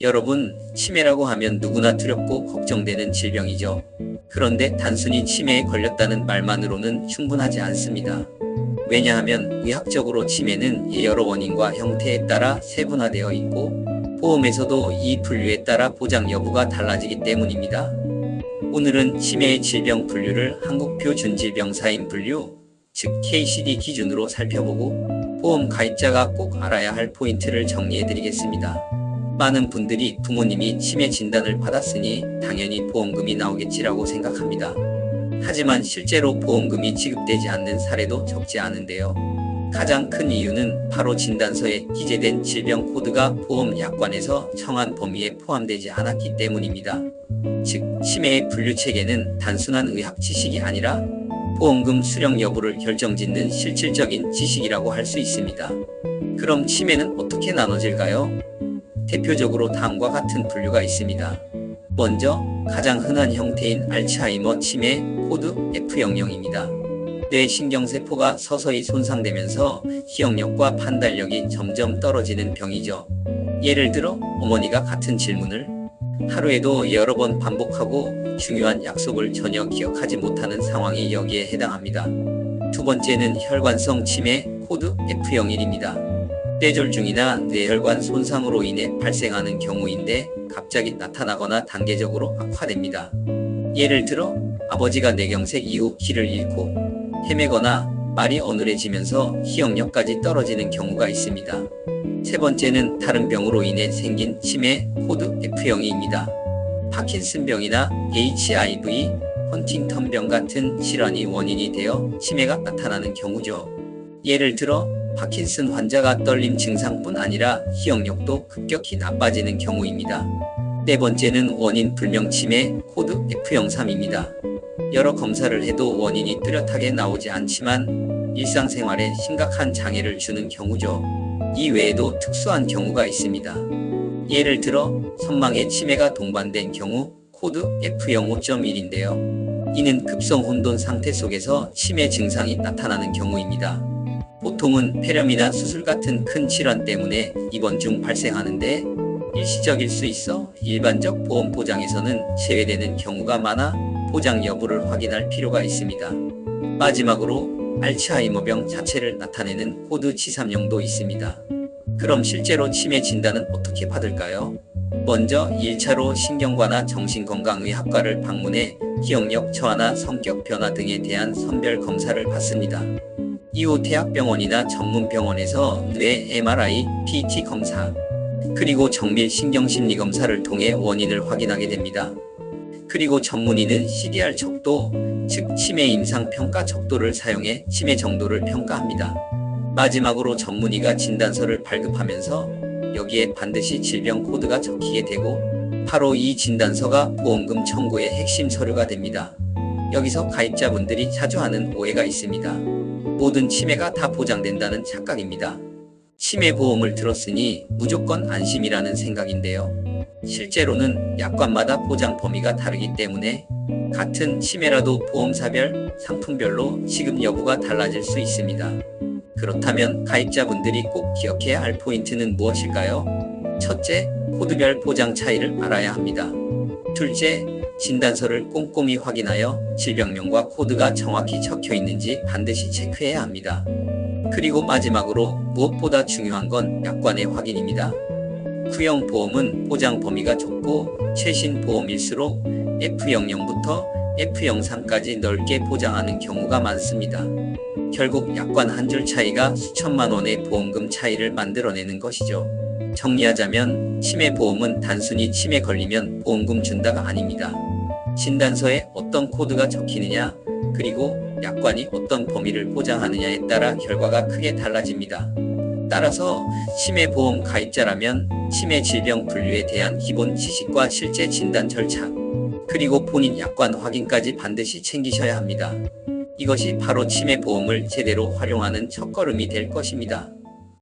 여러분, 치매라고 하면 누구나 두렵고 걱정되는 질병이죠. 그런데 단순히 치매에 걸렸다는 말만으로는 충분하지 않습니다. 왜냐하면 의학적으로 치매는 여러 원인과 형태에 따라 세분화되어 있고 보험에서도 이 분류에 따라 보장 여부가 달라지기 때문입니다. 오늘은 치매의 질병 분류를 한국표준질병사인 분류, 즉 KCD 기준으로 살펴보고 보험 가입자가 꼭 알아야 할 포인트를 정리해드리겠습니다. 많은 분들이 부모님이 치매 진단을 받았으니 당연히 보험금이 나오겠지라고 생각합니다. 하지만 실제로 보험금이 지급되지 않는 사례도 적지 않은데요. 가장 큰 이유는 바로 진단서에 기재된 질병 코드가 보험 약관에서 정한 범위에 포함되지 않았기 때문입니다. 즉, 치매의 분류 체계는 단순한 의학 지식이 아니라 보험금 수령 여부를 결정짓는 실질적인 지식이라고 할 수 있습니다. 그럼 치매는 어떻게 나눠질까요? 대표적으로 다음과 같은 분류가 있습니다. 먼저 가장 흔한 형태인 알츠하이머 치매 코드 F00입니다. 뇌 신경세포가 서서히 손상되면서 기억력과 판단력이 점점 떨어지는 병이죠. 예를 들어 어머니가 같은 질문을 하루에도 여러 번 반복하고 중요한 약속을 전혀 기억하지 못하는 상황이 여기에 해당합니다. 두 번째는 혈관성 치매 코드 F01입니다. 뇌졸중이나 뇌혈관 손상으로 인해 발생하는 경우인데 갑자기 나타나거나 단계적으로 악화됩니다. 예를 들어 아버지가 뇌경색 이후 길을 잃고 헤매거나 말이 어눌해지면서 기억력까지 떨어지는 경우가 있습니다. 세 번째는 다른 병으로 인해 생긴 치매 코드 F02입니다. 파킨슨병이나 HIV, 헌팅턴병 같은 질환이 원인이 되어 치매가 나타나는 경우죠. 예를 들어 파킨슨 환자가 떨림 증상뿐 아니라 기억력도 급격히 나빠지는 경우입니다. 네 번째는 원인 불명 치매 코드 F03입니다. 여러 검사를 해도 원인이 뚜렷하게 나오지 않지만 일상생활에 심각한 장애를 주는 경우죠. 이 외에도 특수한 경우가 있습니다. 예를 들어 선망에 치매가 동반된 경우 코드 F05.1인데요. 이는 급성 혼돈 상태 속에서 치매 증상이 나타나는 경우입니다. 보통은 폐렴이나 수술 같은 큰 질환 때문에 입원 중 발생하는데 일시적일 수 있어 일반적 보험 보장에서는 제외되는 경우가 많아 보장 여부를 확인할 필요가 있습니다. 마지막으로 알츠하이머병 자체를 나타내는 코드 G30도 있습니다. 그럼 실제로 치매 진단은 어떻게 받을까요? 먼저 1차로 신경과나 정신건강의학과를 방문해 기억력 저하나 성격 변화 등에 대한 선별 검사를 받습니다. 이후 대학병원이나 전문병원에서 뇌 MRI, PET 검사, 그리고 정밀 신경심리검사를 통해 원인을 확인하게 됩니다. 그리고 전문의는 CDR 척도, 즉 치매 임상 평가 척도를 사용해 치매 정도를 평가합니다. 마지막으로 전문의가 진단서를 발급하면서 여기에 반드시 질병 코드가 적히게 되고 바로 이 진단서가 보험금 청구의 핵심 서류가 됩니다. 여기서 가입자분들이 자주 하는 오해가 있습니다. 모든 치매가 다 보장된다는 착각입니다. 치매 보험을 들었으니 무조건 안심이라는 생각인데요. 실제로는 약관마다 보장 범위가 다르기 때문에 같은 치매라도 보험사별, 상품별로 지급 여부가 달라질 수 있습니다. 그렇다면 가입자분들이 꼭 기억해야 할 포인트는 무엇일까요? 첫째, 코드별 보장 차이를 알아야 합니다. 둘째, 진단서를 꼼꼼히 확인하여 질병명과 코드가 정확히 적혀 있는지 반드시 체크해야 합니다. 그리고 마지막으로 무엇보다 중요한 건 약관의 확인입니다. 구형 보험은 보장 범위가 좁고 최신 보험일수록 F00부터 F03까지 넓게 보장하는 경우가 많습니다. 결국 약관 한 줄 차이가 수천만 원의 보험금 차이를 만들어내는 것이죠. 정리하자면 치매 보험은 단순히 치매 걸리면 보험금 준다가 아닙니다. 진단서에 어떤 코드가 적히느냐, 그리고 약관이 어떤 범위를 보장하느냐에 따라 결과가 크게 달라집니다. 따라서 치매 보험 가입자라면 치매 질병 분류에 대한 기본 지식과 실제 진단 절차, 그리고 본인 약관 확인까지 반드시 챙기셔야 합니다. 이것이 바로 치매 보험을 제대로 활용하는 첫걸음이 될 것입니다.